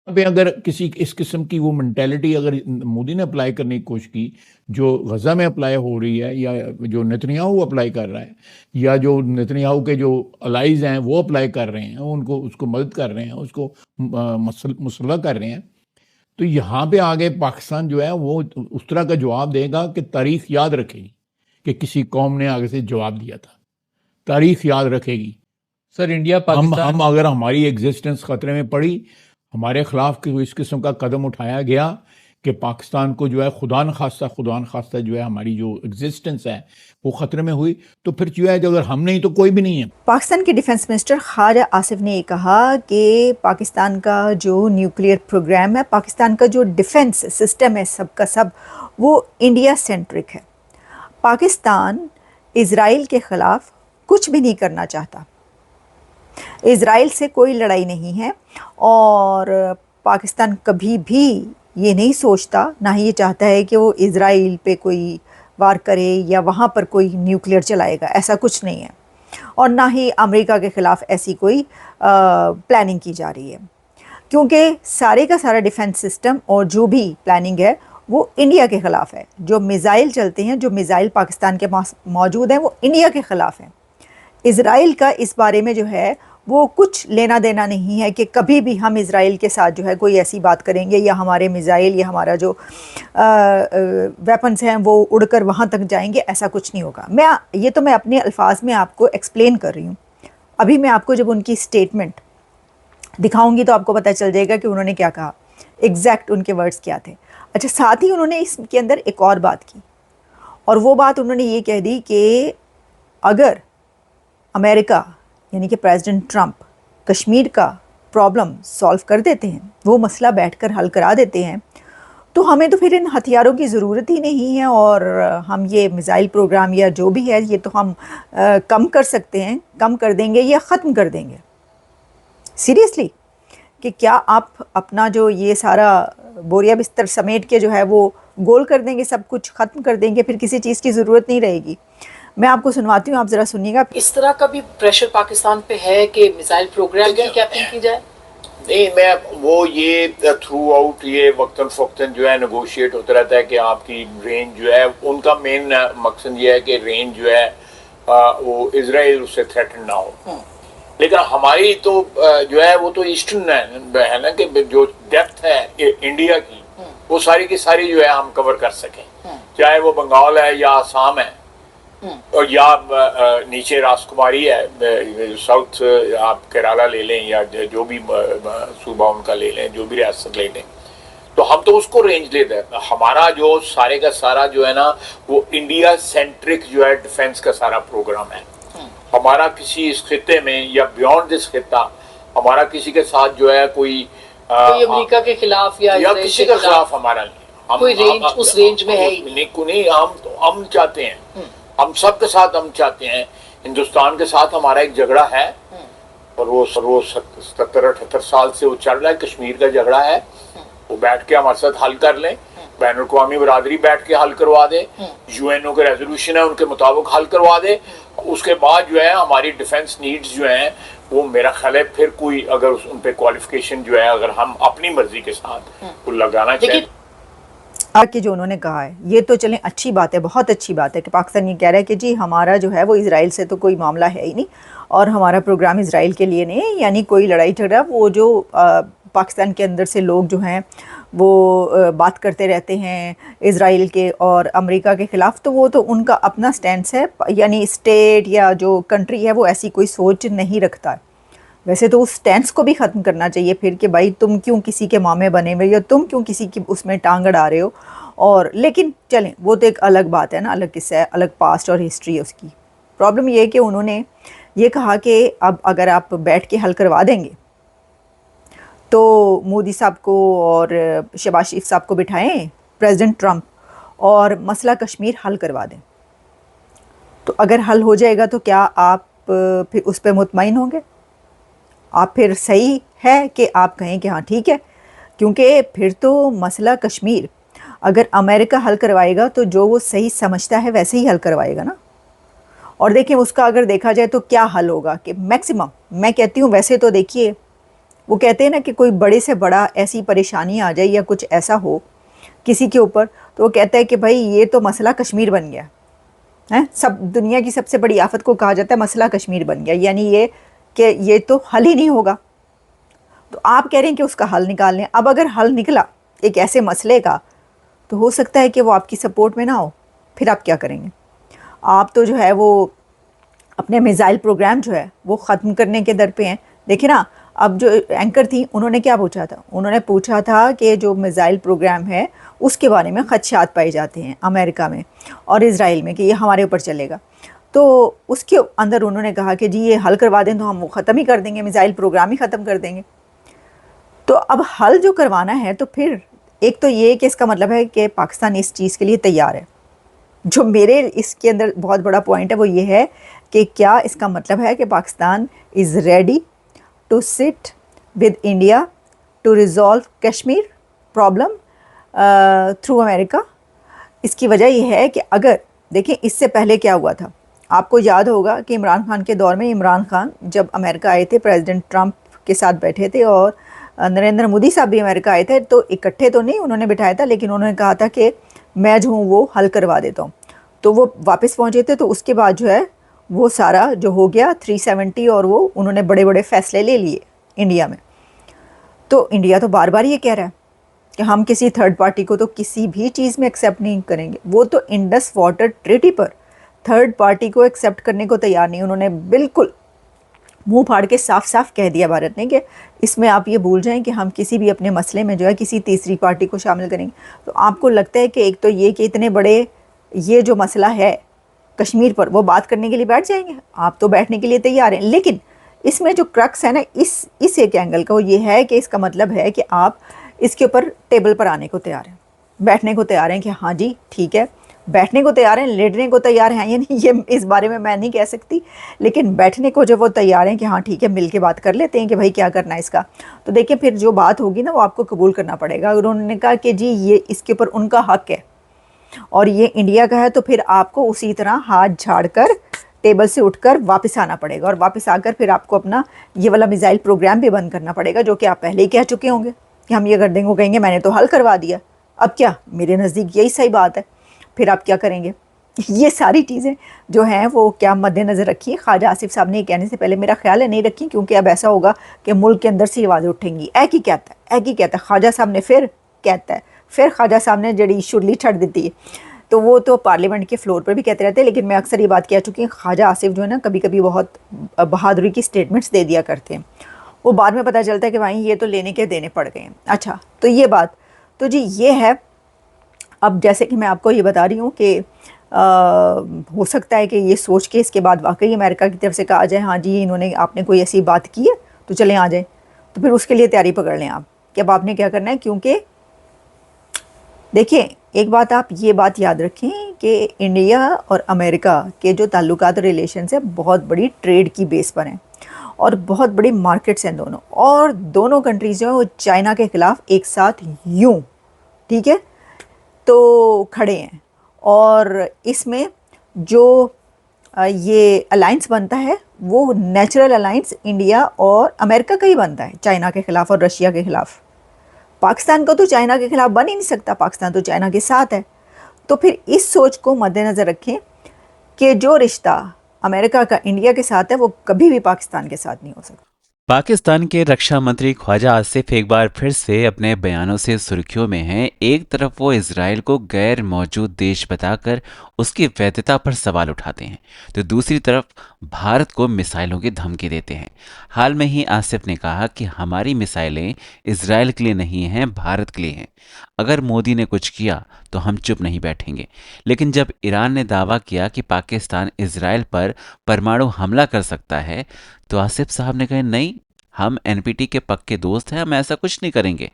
पे अगर किसी इस किस्म की वो मेंटालिटी अगर मोदी ने अप्लाई करने की कोशिश की, जो गज़ा में अप्लाई हो रही है या जो नेतन्याहू अप्लाई कर रहा है या जो नेतन्याहू के जो अलाइज़ हैं वो अप्लाई कर रहे हैं, उनको उसको मदद कर रहे हैं, उसको मुसल्लह कर रहे हैं, तो यहाँ पे आगे पाकिस्तान जो है वो उस तरह का जवाब देगा कि तारीख़ याद रखेगी कि किसी कौम ने आगे से जवाब दिया था। तारीख़ याद रखेगी। सर इंडिया हम पाकिस्तान अगर हमारी एग्जिस्टेंस खतरे में पड़ी, हमारे खिलाफ इस किस्म का कदम उठाया गया कि पाकिस्तान को जो है खुदा न खास्ता जो है हमारी जो एग्जिस्टेंस है वो खतरे में हुई, तो फिर जो है अगर हम नहीं तो कोई भी नहीं है। पाकिस्तान के डिफेंस मिनिस्टर ख्वाजा आसिफ ने ये कहा कि पाकिस्तान का जो न्यूक्लियर प्रोग्राम है, पाकिस्तान का जो डिफेंस सिस्टम है सबका सब, वो इंडिया सेंट्रिक है। पाकिस्तान इज़राइल के ख़िलाफ़ कुछ भी नहीं करना चाहता, इज़राइल से कोई लड़ाई नहीं है, और पाकिस्तान कभी भी ये नहीं सोचता, ना ही ये चाहता है कि वो इज़राइल पे कोई वार करे या वहाँ पर कोई न्यूक्लियर चलाएगा, ऐसा कुछ नहीं है। और ना ही अमेरिका के ख़िलाफ़ ऐसी कोई प्लानिंग की जा रही है, क्योंकि सारे का सारा डिफेंस सिस्टम और जो भी प्लानिंग है वो इंडिया के ख़िलाफ़ है। जो मिज़ाइल चलते हैं, जो मिज़ाइल पाकिस्तान के पास मौजूद हैं, वो इंडिया के ख़िलाफ़ हैं। इज़राइल का इस बारे में जो है वो कुछ लेना देना नहीं है कि कभी भी हम इज़राइल के साथ जो है कोई ऐसी बात करेंगे या हमारे मिज़ाइल या हमारा जो वेपन्स हैं वो उड़कर वहाँ तक जाएंगे, ऐसा कुछ नहीं होगा। मैं अपने अल्फाज में आपको एक्सप्लेन कर रही हूँ। अभी मैं आपको जब उनकी स्टेटमेंट दिखाऊंगी तो आपको पता चल जाएगा कि उन्होंने क्या कहा, एग्जैक्ट उनके वर्ड्स क्या थे। अच्छा, साथ ही उन्होंने इसके अंदर एक और बात की, और वो बात उन्होंने ये कह दी कि अगर अमेरिका यानी कि प्रेसिडेंट ट्रंप कश्मीर का प्रॉब्लम सॉल्व कर देते हैं, वो मसला बैठकर हल करा देते हैं, तो हमें तो फिर इन हथियारों की ज़रूरत ही नहीं है, और हम ये मिज़ाइल प्रोग्राम या जो भी है ये तो हम कम कर सकते हैं, कम कर देंगे या ख़त्म कर देंगे। सीरियसली, कि क्या आप अपना जो ये सारा बोरिया बिस्तर समेट के जो है वो गोल कर देंगे, सब कुछ ख़त्म कर देंगे, फिर किसी चीज़ की ज़रूरत नहीं रहेगी। मैं आपको सुनवाती हूँ, आप ज़रा सुनिएगा। इस तरह का भी प्रेशर पाकिस्तान पे है कि मिसाइल प्रोग्राम की कैपिंग की जाए? नहीं, मैं वो ये थ्रू आउट ये वक्तन फ़क्तन जो है नेगोशिएट होता रहता है कि आपकी रेंज जो है, उनका मेन मकसद ये है कि रेंज जो है वो इजराइल उससे थ्रेटन ना हो। लेकिन हमारी तो जो है वो तो ईस्टर्न है ना, कि जो डेप्थ है इंडिया की वो सारी की सारी जो है हम कवर कर सकें, चाहे वो बंगाल है या आसाम है और या नीचे राजकुमारी है, साउथ आप केरला ले लें या जो भी सूबा उनका ले लें, जो भी रियासत ले लें, तो हम तो उसको रेंज ले दें। हमारा जो सारे का सारा जो है ना वो इंडिया सेंट्रिक जो है डिफेंस का सारा प्रोग्राम है। हमारा किसी इस खिते में या बियॉन्ड दिस खिता हमारा किसी के साथ जो है कोई अमेरिका के खिलाफ या किसी के खिलाफ हमारा नहीं, कोई रेंज उस रेंज में है ही नहीं। हम चाहते हैं, हम सब के साथ हम चाहते हैं। हिंदुस्तान के साथ हमारा एक झगड़ा है और वो 70-78 साल से वो चल रहा है, कश्मीर का झगड़ा है, वो बैठ के हमारे साथ हल कर लें, बैन अवी बरादरी बैठ के हल करवा दे, यूएनओ के रेजोल्यूशन है उनके मुताबिक हल करवा दे। उसके बाद जो है हमारी डिफेंस नीड्स जो हैं वो मेरा ख्याल है फिर कोई अगर उन पे क्वालिफिकेशन जो है अगर हम अपनी मर्जी के साथ वो लगाना चाहिए। कि जो उन्होंने कहा है ये तो चलें अच्छी बात है, बहुत अच्छी बात है कि पाकिस्तान ये कह रहा है कि जी हमारा जो है वो इज़राइल से तो कोई मामला है ही नहीं और हमारा प्रोग्राम इज़राइल के लिए नहीं है, यानी कोई लड़ाई झगड़ा वो जो पाकिस्तान के अंदर से लोग जो हैं वो बात करते रहते हैं इज़राइल के और अमेरिका के ख़िलाफ़, तो वो तो उनका अपना स्टैंड है, यानी स्टेट या जो कंट्री है वो ऐसी कोई सोच नहीं रखता है। वैसे तो उस स्टैंड को भी ख़त्म करना चाहिए फिर कि भाई तुम क्यों किसी के मामे बने हुए या तुम क्यों किसी की उसमें टांग अड़ा रहे हो। और लेकिन चलें वो तो एक अलग बात है ना, अलग किस्सा है, अलग पास्ट और हिस्ट्री है उसकी। प्रॉब्लम ये है कि उन्होंने ये कहा कि अब अगर आप बैठ के हल करवा देंगे तो मोदी साहब को और शहबाज शरीफ साहब को बिठाएं प्रेसिडेंट ट्रंप और मसला कश्मीर हल करवा दें, तो अगर हल हो जाएगा तो क्या आप फिर उस पर मुतमईन होंगे? आप फिर सही है कि आप कहें कि हाँ ठीक है, क्योंकि फिर तो मसला कश्मीर अगर अमेरिका हल करवाएगा तो जो वो सही समझता है वैसे ही हल करवाएगा ना। और देखिए उसका अगर देखा जाए तो क्या हल होगा कि मैक्सिमम, मैं कहती हूँ वैसे तो देखिए वो कहते हैं ना कि कोई बड़े से बड़ा ऐसी परेशानी आ जाए या कुछ ऐसा हो किसी के ऊपर, तो वो कहता है कि भाई ये तो मसला कश्मीर बन गया है। सब दुनिया की सबसे बड़ी आफत को कहा जाता है मसला कश्मीर बन गया, यानी ये कि ये तो हल ही नहीं होगा। तो आप कह रहे हैं कि उसका हल निकाल लें। अब अगर हल निकला एक ऐसे मसले का, तो हो सकता है कि वो आपकी सपोर्ट में ना हो, फिर आप क्या करेंगे? आप तो जो है वो अपने मिसाइल प्रोग्राम जो है वो ख़त्म करने के दर पे हैं। देखिए ना, अब जो एंकर थी उन्होंने क्या पूछा था? उन्होंने पूछा था कि जो मिसाइल प्रोग्राम है उसके बारे में खदशात पाए जाते हैं अमेरिका में और इज़राइल में कि ये हमारे ऊपर चलेगा। तो उसके अंदर उन्होंने कहा कि जी ये हल करवा दें तो हम वो ख़त्म ही कर देंगे, मिसाइल प्रोग्राम ही ख़त्म कर देंगे। तो अब हल जो करवाना है, तो फिर एक तो ये कि इसका मतलब है कि पाकिस्तान इस चीज़ के लिए तैयार है। जो मेरे इसके अंदर बहुत बड़ा पॉइंट है वो ये है कि क्या इसका मतलब है कि Pakistan is ready to sit with India to resolve Kashmir problem through America. इसकी वजह यह है कि अगर देखें इससे पहले क्या हुआ था, आपको याद होगा कि इमरान खान के दौर में इमरान खान जब अमेरिका आए थे, प्रेसिडेंट ट्रंप के साथ बैठे थे और नरेंद्र मोदी साहब भी अमेरिका आए थे, तो इकट्ठे तो नहीं उन्होंने बिठाया था, लेकिन उन्होंने कहा था कि मैं जो हूँ वो हल करवा देता हूँ। तो वो वापस पहुँचे थे, तो उसके बाद जो है वो सारा जो हो गया 370 और वो उन्होंने बड़े बड़े फैसले ले लिए इंडिया में। तो इंडिया तो बार बार ये कह रहा है कि हम किसी थर्ड पार्टी को तो किसी भी चीज़ में एक्सेप्ट नहीं करेंगे। वो तो इंडस वाटर ट्रीटी पर थर्ड पार्टी को एक्सेप्ट करने को तैयार नहीं। उन्होंने बिल्कुल मुंह फाड़ के साफ साफ कह दिया भारत ने कि इसमें आप ये भूल जाएं कि हम किसी भी अपने मसले में जो है किसी तीसरी पार्टी को शामिल करेंगे। तो आपको लगता है कि एक तो ये कि इतने बड़े ये जो मसला है कश्मीर पर वो बात करने के लिए बैठ जाएंगे? आप तो बैठने के लिए तैयार हैं, लेकिन इसमें जो क्रक्स है ना इस एक एंगल का वो ये है कि इसका मतलब है कि आप इसके ऊपर टेबल पर आने को तैयार हैं, बैठने को तैयार हैं कि हाँ जी ठीक है, बैठने को तैयार हैं, लेटने को तैयार हैं, यानी ये इस बारे में मैं नहीं कह सकती, लेकिन बैठने को जो वो तैयार हैं कि हाँ ठीक है मिल के बात कर लेते हैं कि भाई क्या करना है इसका। तो देखिए फिर जो बात होगी ना वो आपको कबूल करना पड़ेगा। अगर उन्होंने कहा कि जी ये इसके ऊपर उनका हक है और ये इंडिया का है, तो फिर आपको उसी तरह हाथ झाड़ कर टेबल से उठकर वापस आना पड़ेगा और वापस आकर फिर आपको अपना ये वाला मिसाइल प्रोग्राम भी बंद करना पड़ेगा, जो कि आप पहले ही कह चुके होंगे कि हम ये कर देंगे। वो कहेंगे मैंने तो हल करवा दिया, अब क्या, मेरे नज़दीक यही सही बात है। फिर आप क्या करेंगे? ये सारी चीज़ें जो हैं वो क्या मद्देनज़र रखिए। ख्वाजा आसिफ साहब ने कहने से पहले मेरा ख्याल है नहीं रखी, क्योंकि अब ऐसा होगा कि मुल्क के अंदर से आवाज़ें उठेंगी। एक ही कहता है ख्वाजा साहब ने, फिर कहता है, फिर ख्वाजा साहब ने जड़ी शुरली छड़ देती है। तो वो तो पार्लियामेंट के फ्लोर पर भी कहते रहते हैं, लेकिन मैं अक्सर ये बात कह चुकी हूँ, ख्वाजा आसिफ जो है ना कभी कभी बहुत बहादुरी की स्टेटमेंट्स दे दिया करते हैं। वो बाद में पता चलता है कि भाई ये तो लेने के देने पड़ गए हैं। अच्छा, तो ये बात तो जी ये है। अब जैसे कि मैं आपको ये बता रही हूँ कि हो सकता है कि ये सोच के इसके बाद वाकई अमेरिका की तरफ से कहा जाए हाँ जी इन्होंने आपने कोई ऐसी बात की है तो चलें आ जाए, तो फिर उसके लिए तैयारी पकड़ लें आप कि अब आपने क्या करना है। क्योंकि देखिए एक बात आप ये बात याद रखें कि इंडिया और अमेरिका के जो ताल्लुकात और रिलेशंस है बहुत बड़ी ट्रेड की बेस पर हैं और बहुत बड़ी मार्केट्स हैं दोनों, और दोनों कंट्रीज़ जो है वो चाइना के ख़िलाफ़ एक साथ यूँ ठीक है तो खड़े हैं। और इसमें जो ये अलाइंस बनता है वो नेचुरल अलाइंस इंडिया और अमेरिका का ही बनता है चाइना के ख़िलाफ़ और रशिया के ख़िलाफ़। पाकिस्तान को तो चाइना के ख़िलाफ़ बन ही नहीं सकता, पाकिस्तान तो चाइना के साथ है। तो फिर इस सोच को मद्देनज़र रखें कि जो रिश्ता अमेरिका का इंडिया के साथ है वो कभी भी पाकिस्तान के साथ नहीं हो सकता। पाकिस्तान के रक्षा मंत्री ख्वाजा आसिफ एक बार फिर से अपने बयानों से सुर्खियों में हैं। एक तरफ वो इजराइल को गैर मौजूद देश बताकर उसकी वैधता पर सवाल उठाते हैं, तो दूसरी तरफ भारत को मिसाइलों की धमकी देते हैं। हाल में ही आसिफ ने कहा कि हमारी मिसाइलें इजराइल के लिए नहीं हैं, भारत के लिए हैं। अगर मोदी ने कुछ किया तो हम चुप नहीं बैठेंगे। लेकिन जब ईरान ने दावा किया कि पाकिस्तान इजराइल पर परमाणु हमला कर सकता है, तो आसिफ साहब ने कहा नहीं, हम एनपीटी के पक्के दोस्त हैं, हम ऐसा कुछ नहीं करेंगे।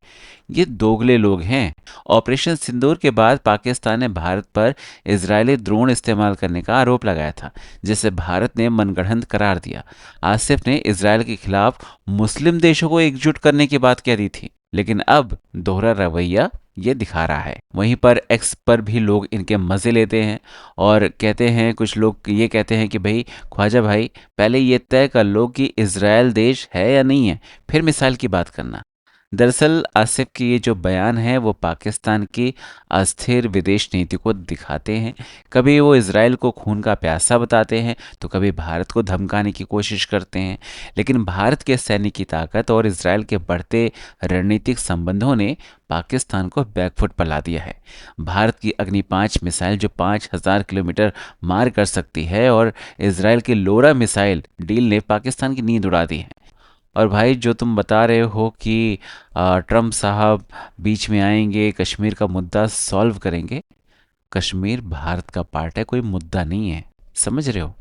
ये दोगले लोग हैं। ऑपरेशन सिंदूर के बाद पाकिस्तान ने भारत पर इजरायली ड्रोन इस्तेमाल करने का आरोप लगाया था, जिसे भारत ने मनगढ़ंत करार दिया। आसिफ ने इजरायल के खिलाफ मुस्लिम देशों को एकजुट करने की बात कह दी थी। लेकिन अब दोहरा रवैया ये दिखा रहा है। वहीं पर एक्स पर भी लोग इनके मज़े लेते हैं और कहते हैं, कुछ लोग ये कहते हैं कि भाई ख्वाजा भाई, पहले ये तय कर लो कि इज़राइल देश है या नहीं है, फिर मिसाइल की बात करना। दरअसल आसिफ की ये जो बयान है वो पाकिस्तान की अस्थिर विदेश नीति को दिखाते हैं। कभी वो इज़राइल को खून का प्यासा बताते हैं तो कभी भारत को धमकाने की कोशिश करते हैं। लेकिन भारत के सैन्य की ताकत और इज़राइल के बढ़ते रणनीतिक संबंधों ने पाकिस्तान को बैकफुट पर ला दिया है। भारत की अग्नि 5 मिसाइल जो 5000 किलोमीटर मार कर सकती है और इज़राइल की लोरा मिसाइल डील ने पाकिस्तान की नींद उड़ा दी है। और भाई जो तुम बता रहे हो कि ट्रम्प साहब बीच में आएंगे, कश्मीर का मुद्दा सॉल्व करेंगे, कश्मीर भारत का पार्ट है, कोई मुद्दा नहीं है, समझ रहे हो।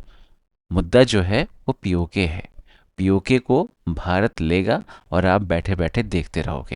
मुद्दा जो है वो पीओके है। पीओके को भारत लेगा और आप बैठे बैठे देखते रहोगे।